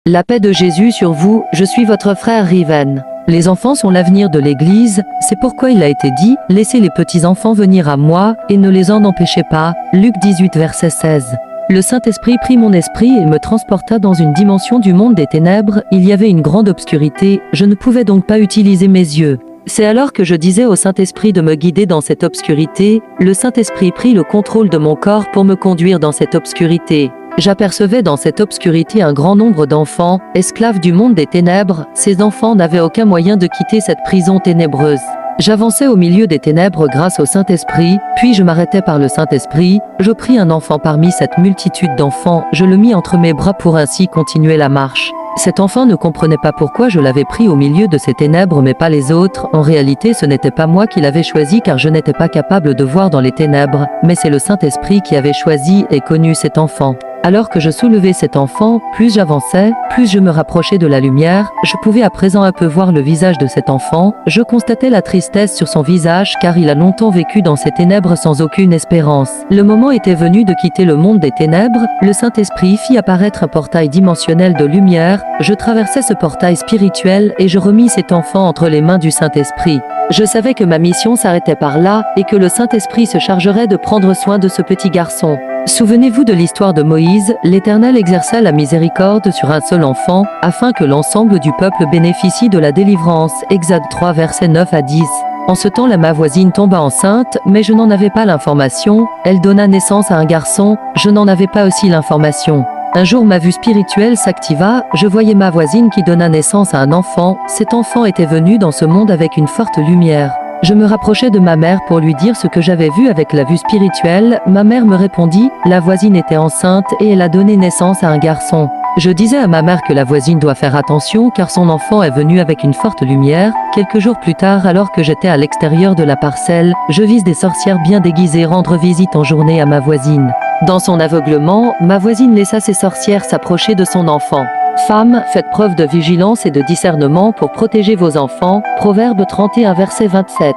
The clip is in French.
La paix de Jésus sur vous, je suis votre frère Riven. Les enfants sont l'avenir de l'Église, c'est pourquoi il a été dit, laissez les petits-enfants venir à moi, et ne les en empêchez pas. Luc 18 verset 16. Le Saint-Esprit prit mon esprit et me transporta dans une dimension du monde des ténèbres, il y avait une grande obscurité, je ne pouvais donc pas utiliser mes yeux. C'est alors que je disais au Saint-Esprit de me guider dans cette obscurité, le Saint-Esprit prit le contrôle de mon corps pour me conduire dans cette obscurité. J'apercevais dans cette obscurité un grand nombre d'enfants, esclaves du monde des ténèbres, ces enfants n'avaient aucun moyen de quitter cette prison ténébreuse. J'avançais au milieu des ténèbres grâce au Saint-Esprit, puis je m'arrêtais par le Saint-Esprit, je pris un enfant parmi cette multitude d'enfants, je le mis entre mes bras pour ainsi continuer la marche. Cet enfant ne comprenait pas pourquoi je l'avais pris au milieu de ces ténèbres mais pas les autres, en réalité ce n'était pas moi qui l'avais choisi car je n'étais pas capable de voir dans les ténèbres, mais c'est le Saint-Esprit qui avait choisi et connu cet enfant. Alors que je soulevais cet enfant, plus j'avançais, plus je me rapprochais de la lumière, je pouvais à présent un peu voir le visage de cet enfant, je constatais la tristesse sur son visage car il a longtemps vécu dans ces ténèbres sans aucune espérance. Le moment était venu de quitter le monde des ténèbres, le Saint-Esprit fit apparaître un portail dimensionnel de lumière, je traversais ce portail spirituel et je remis cet enfant entre les mains du Saint-Esprit. Je savais que ma mission s'arrêtait par là et que le Saint-Esprit se chargerait de prendre soin de ce petit garçon. Souvenez-vous de l'histoire de Moïse, l'Éternel exerça la miséricorde sur un seul enfant, afin que l'ensemble du peuple bénéficie de la délivrance. Exode 3 versets 9 à 10. En ce temps-là ma voisine tomba enceinte, mais je n'en avais pas l'information, elle donna naissance à un garçon, je n'en avais pas aussi l'information. Un jour ma vue spirituelle s'activa, je voyais ma voisine qui donna naissance à un enfant, cet enfant était venu dans ce monde avec une forte lumière. Je me rapprochai de ma mère pour lui dire ce que j'avais vu avec la vue spirituelle, ma mère me répondit, la voisine était enceinte et elle a donné naissance à un garçon. Je disais à ma mère que la voisine doit faire attention car son enfant est venu avec une forte lumière. Quelques jours plus tard, alors que j'étais à l'extérieur de la parcelle, je vis des sorcières bien déguisées rendre visite en journée à ma voisine. Dans son aveuglement, ma voisine laissa ces sorcières s'approcher de son enfant. Femmes, faites preuve de vigilance et de discernement pour protéger vos enfants. Proverbe 31 verset 27.